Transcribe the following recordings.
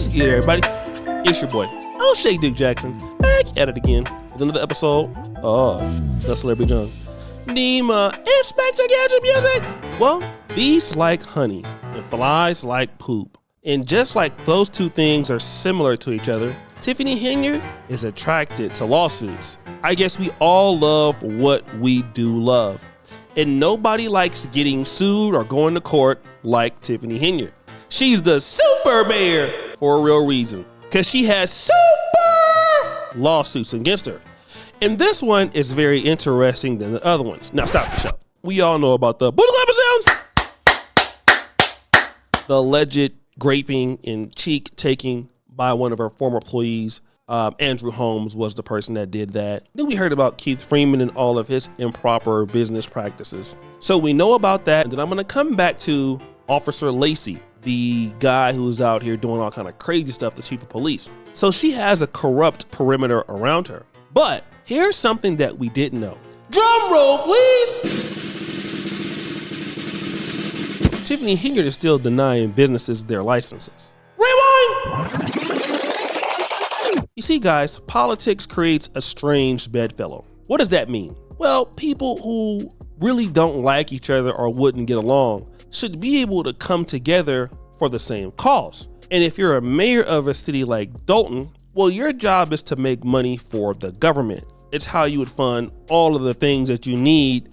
What's good, everybody? It's your boy, O'Shea Dick Jackson, back at it again with another episode of The Celebrity Junk. Nima, Inspector Gadget Music. Well, bees like honey and flies like poop. And just like those two things are similar to each other, Tiffany Henyard is attracted to lawsuits. I guess we all love what we do love. And nobody likes getting sued or going to court like Tiffany Henyard. She's the super mayor for a real reason, because she has super lawsuits against her. And this one is very interesting than the other ones. Now stop the show. We all know about the booty clapper sounds. The alleged graping and cheek taking by one of her former employees. Andrew Holmes was the person that did that. Then we heard about Keith Freeman and all of his improper business practices. So we know about that. And then I'm going to come back to Officer Lacey, the guy who's out here doing all kind of crazy stuff, the chief of police. So she has a corrupt perimeter around her. But here's something that we didn't know. Drum roll, please. Tiffany Henyard is still denying businesses their licenses. Rewind! You see, guys, politics creates a strange bedfellow. What does that mean? Well, people who really don't like each other or wouldn't get along should be able to come together for the same cause. And if you're a mayor of a city like Dolton, well, your job is to make money for the government. It's how you would fund all of the things that you need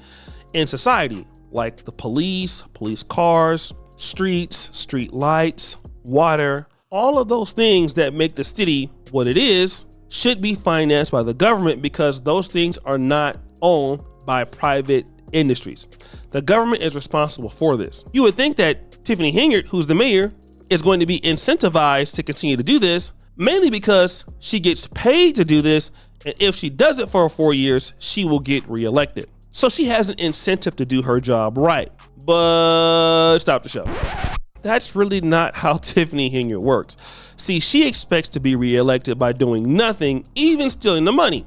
in society, like the police cars, streets, street lights, water. All of those things that make the city what it is should be financed by the government, because those things are not owned by private industries. The government is responsible for this. You would think that Tiffany Henyard, who's the mayor, is going to be incentivized to continue to do this, mainly because she gets paid to do this, and if she does it for 4 years, she will get reelected. So she has an incentive to do her job right. But stop the show. That's really not how Tiffany Henyard works. See, she expects to be reelected by doing nothing, even stealing the money.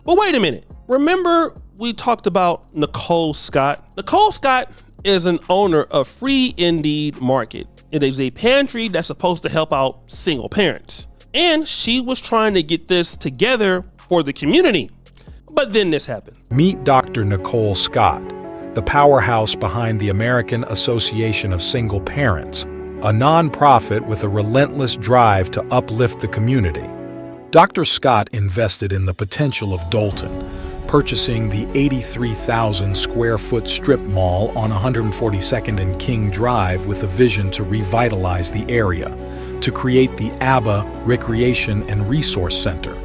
But wait a minute. Remember we talked about Nicole Scott? Nicole Scott is an owner of Free Indeed Market. It is a pantry that's supposed to help out single parents. And she was trying to get this together for the community. But then this happened. Meet Dr. Nicole Scott, the powerhouse behind the American Association of Single Parents, a nonprofit with a relentless drive to uplift the community. Dr. Scott invested in the potential of Dolton, purchasing the 83,000 square foot strip mall on 142nd and King Drive with a vision to revitalize the area, to create the ABBA Recreation and Resource Center.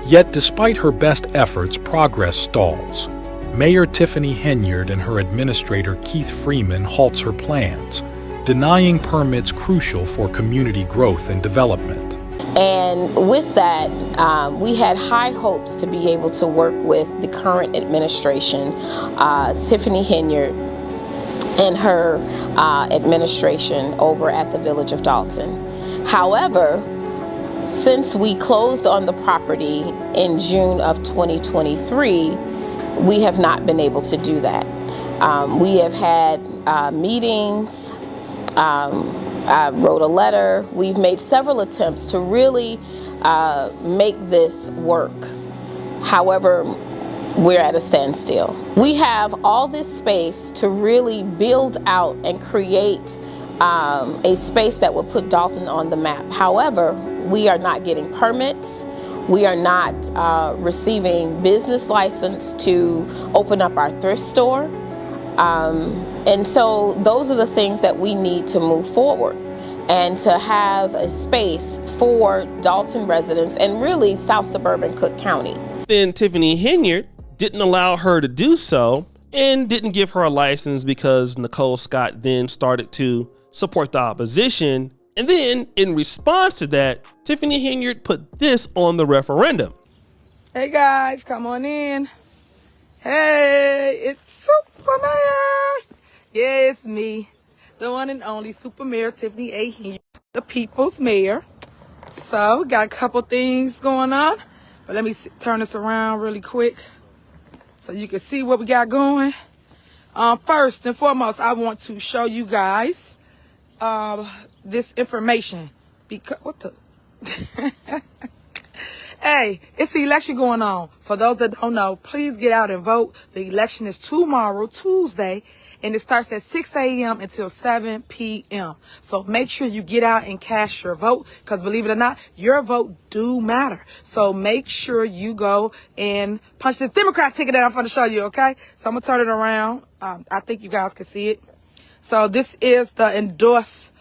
Yet despite her best efforts, progress stalls. Mayor Tiffany Henyard and her administrator Keith Freeman halts her plans, denying permits crucial for community growth and development. And with that, we had high hopes to be able to work with the current administration, Tiffany Henyard and her administration over at the village of Dolton. However, since we closed on the property in June of 2023, we have not been able to do that. We have had meetings. I wrote a letter. We've made several attempts to really make this work. However, we're at a standstill. We have all this space to really build out and create a space that would put Dolton on the map. However, we are not getting permits. We are not receiving business license to open up our thrift store. And so those are the things that we need to move forward and to have a space for Dolton residents and really South Suburban Cook County. Then Tiffany Henyard didn't allow her to do so and didn't give her a license, because Nicole Scott then started to support the opposition. And then in response to that, Tiffany Henyard put this on the referendum. Hey guys, come on in. Hey, it's Super Mayor. Yeah, it's me, the one and only Super Mayor Tiffany A. Henyard, the people's mayor. So we got a couple things going on, but let me turn this around really quick so you can see what we got going. First and foremost, I want to show you guys this information, because Hey, it's the election going on. For those that don't know, please get out and vote. The election is tomorrow, Tuesday, and it starts at 6 a.m. until 7 p.m. So make sure you get out and cast your vote, because believe it or not, your vote do matter. So make sure you go and punch this Democrat ticket that I'm going to show you, okay? So I'm going to turn it around. I think you guys can see it. So this is the endorsed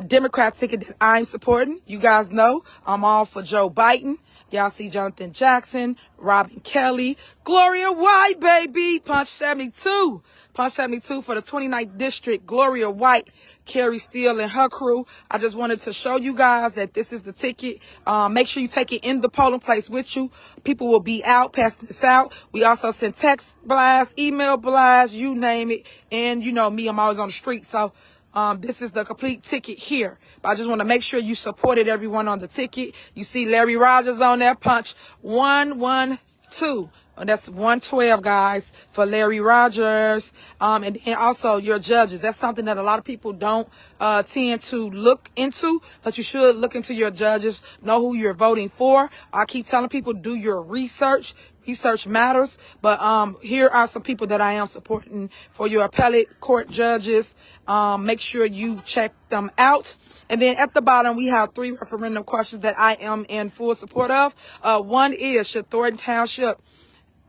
Democrat ticket that I'm supporting. You guys know I'm all for Joe Biden. Y'all see Jonathan Jackson, Robin Kelly, Gloria White, baby. Punch 72. Punch 72 for the 29th district. Gloria White, Carrie Steele, and her crew. I just wanted to show you guys that this is the ticket. Make sure you take it in the polling place with you. People will be out passing this out. We also send text blasts, email blasts, you name it. And you know me, I'm always on the street. So this is the complete ticket here. But I just want to make sure you supported everyone on the ticket. You see Larry Rogers on there, punch 112. And that's 112, guys, for Larry Rogers. And also your judges. That's something that a lot of people don't tend to look into, but you should look into your judges, know who you're voting for. I keep telling people, do your research. Research matters, but here are some people that I am supporting for your appellate court judges. Make sure you check them out. And then at the bottom, we have 3 referendum questions that I am in full support of. One is, should Thornton Township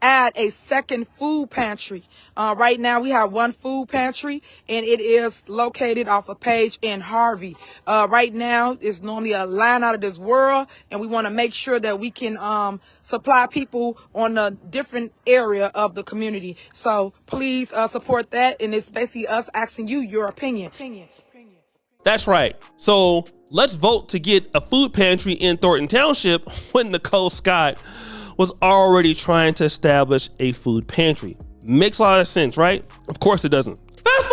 add a second food pantry? Right now we have 1 food pantry, and it is located off a page in Harvey. Right now it's normally a line out of this world, and we want to make sure that we can supply people on a different area of the community. So please support that, and it's basically us asking you your opinion. That's right. So let's vote to get a food pantry in Thornton Township when Nicole Scott was already trying to establish a food pantry. Makes a lot of sense, right? Of course it doesn't. Fast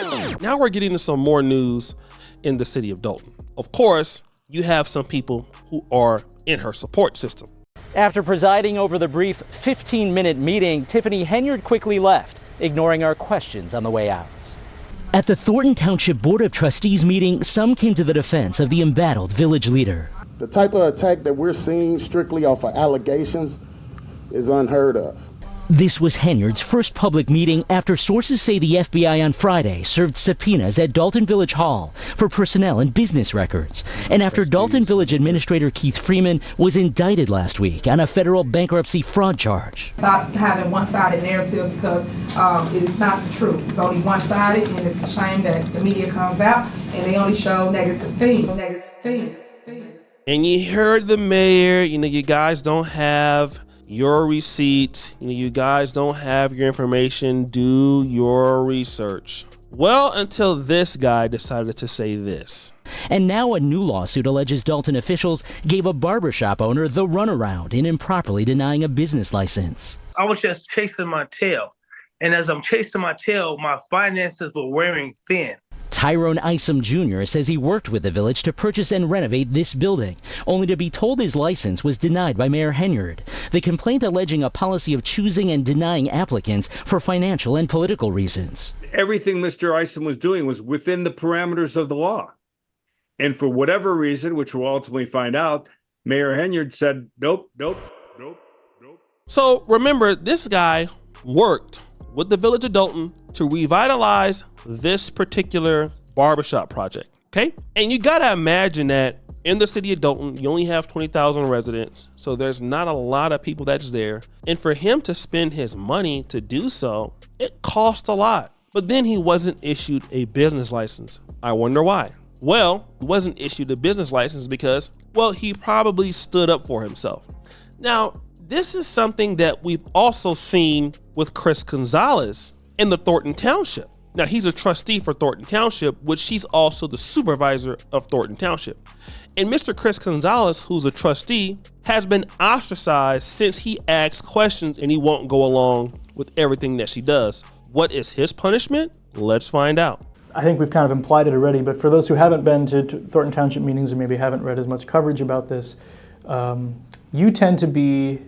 forward! Now we're getting to some more news in the city of Dolton. Of course, you have some people who are in her support system. After presiding over the brief 15-minute meeting, Tiffany Henyard quickly left, ignoring our questions on the way out. At the Thornton Township Board of Trustees meeting, some came to the defense of the embattled village leader. The type of attack that we're seeing strictly off of allegations is unheard of. This was Henyard's first public meeting after sources say the FBI on Friday served subpoenas at Dolton Village Hall for personnel and business records. And after Dolton Village Administrator Keith Freeman was indicted last week on a federal bankruptcy fraud charge. Stop having one-sided narratives, because it is not the truth. It's only one-sided, and it's a shame that the media comes out and they only show negative things. And you heard the mayor, you guys don't have your receipts, you guys don't have your information, do your research. Well, until this guy decided to say this. And now a new lawsuit alleges Dolton officials gave a barbershop owner the runaround in improperly denying a business license. I was just chasing my tail. And as I'm chasing my tail, my finances were wearing thin. Tyrone Isom Jr. says he worked with the village to purchase and renovate this building, only to be told his license was denied by Mayor Henyard. The complaint alleging a policy of choosing and denying applicants for financial and political reasons. Everything Mr. Isom was doing was within the parameters of the law. And for whatever reason, which we'll ultimately find out, Mayor Henyard said, nope. So remember, this guy worked with the village of Dolton to revitalize this particular barbershop project, okay? And you gotta imagine that in the city of Dolton, you only have 20,000 residents, so there's not a lot of people that's there. And for him to spend his money to do so, it cost a lot. But then he wasn't issued a business license. I wonder why. Well, he wasn't issued a business license because, well, he probably stood up for himself. Now, this is something that we've also seen with Chris Gonzalez in the Thornton Township. Now, he's a trustee for Thornton Township, which he's also the supervisor of Thornton Township. And Mr. Chris Gonzalez, who's a trustee, has been ostracized since he asks questions and he won't go along with everything that she does. What is his punishment? Let's find out. I think we've kind of implied it already, but for those who haven't been to Thornton Township meetings or maybe haven't read as much coverage about this, you tend to be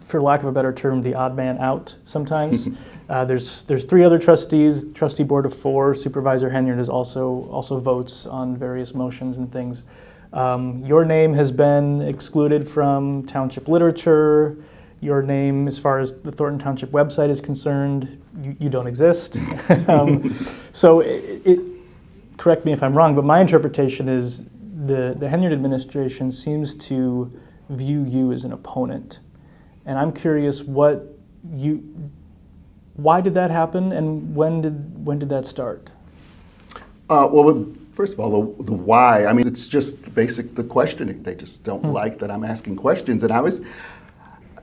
for lack of a better term, the odd man out sometimes. There's 3 other trustees, trustee board of 4. Supervisor Henyard is also votes on various motions and things. Your name has been excluded from township literature. Your name, as far as the Thornton Township website is concerned, you don't exist. So correct me if I'm wrong, but my interpretation is the Henyard administration seems to view you as an opponent. And I'm curious why did that happen, and when did that start? Well, first of all, the why. I mean, it's just the questioning. They just don't like that I'm asking questions. And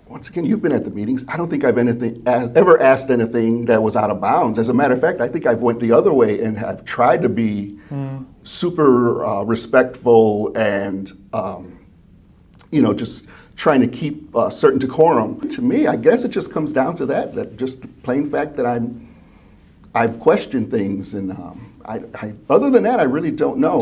once again, you've been at the meetings. I don't think I've ever asked anything that was out of bounds. As a matter of fact, I think I've went the other way and have tried to be super respectful and, just trying to keep a certain decorum. To me, I guess it just comes down to that just the plain fact that I've questioned things, and other than that, I really don't know.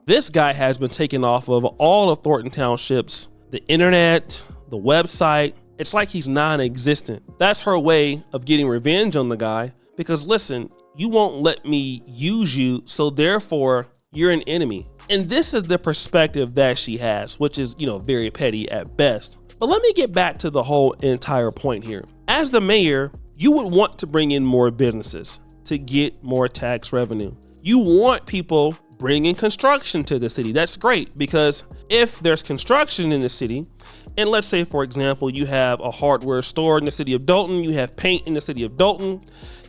This guy has been taken off of all of Thornton Township's, the internet, the website. It's like he's non-existent. That's her way of getting revenge on the guy, because listen, you won't let me use you, so therefore you're an enemy. And this is the perspective that she has, which is, very petty at best. But let me get back to the whole entire point here. As the mayor, you would want to bring in more businesses to get more tax revenue. You want people bringing construction to the city. That's great, because if there's construction in the city, and let's say, for example, you have a hardware store in the city of Dolton, you have paint in the city of Dolton,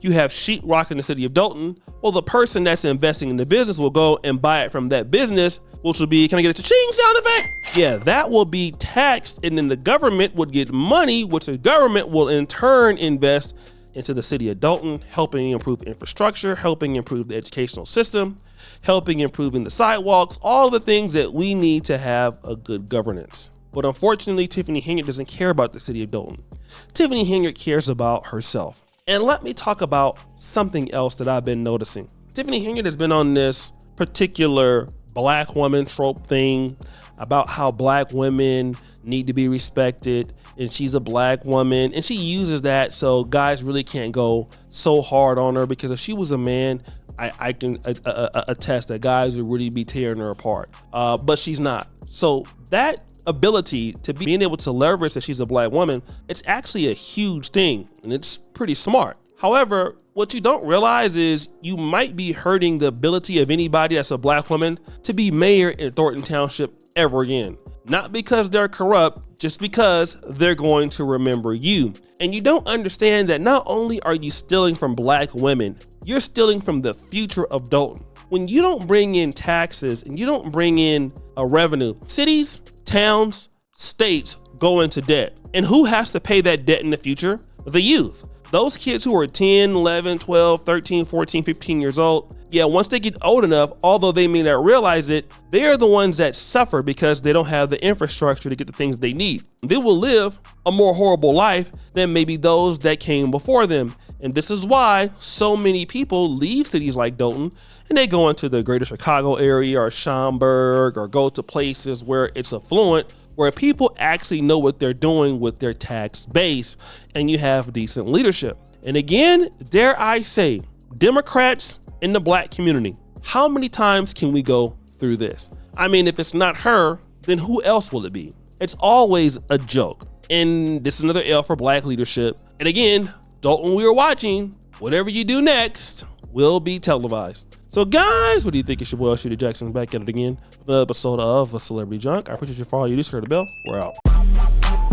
you have sheetrock in the city of Dolton, well, the person that's investing in the business will go and buy it from that business, which will be, can I get a cha-ching sound effect? Yeah, that will be taxed, and then the government would get money, which the government will in turn invest into the city of Dolton, helping improve infrastructure, helping improve the educational system, helping improving the sidewalks, all the things that we need to have a good governance. But unfortunately, Tiffany Henyard doesn't care about the city of Dolton. Tiffany Henyard cares about herself. And let me talk about something else that I've been noticing. Tiffany Henyard has been on this particular black woman trope thing about how black women need to be respected, and she's a black woman, and she uses that so guys really can't go so hard on her, because if she was a man, I can attest that guys would really be tearing her apart. But she's not. So that ability to being able to leverage that she's a black woman, it's actually a huge thing, and it's pretty smart. However, what you don't realize is you might be hurting the ability of anybody that's a black woman to be mayor in Thornton Township ever again. Not because they're corrupt, just because they're going to remember you. And you don't understand that not only are you stealing from black women, you're stealing from the future of Dolton. When you don't bring in taxes and you don't bring in a revenue, cities, towns, states go into debt. And who has to pay that debt in the future? The youth. Those kids who are 10, 11, 12, 13, 14, 15 years old, yeah, once they get old enough, although they may not realize it, they are the ones that suffer because they don't have the infrastructure to get the things they need. They will live a more horrible life than maybe those that came before them. And this is why so many people leave cities like Dolton and they go into the greater Chicago area or Schaumburg, or go to places where it's affluent, where people actually know what they're doing with their tax base, and you have decent leadership. And again, dare I say, Democrats in the black community, how many times can we go through this? I mean, if it's not her, then who else will it be? It's always a joke. And this is another L for black leadership. And again, Dolton, we are watching. Whatever you do next will be televised. So guys, what do you think? It's your boy, Shooter Jackson, back at it again with another episode of A Celebrity Junk. I appreciate you for all you do. Stir the bell. We're out.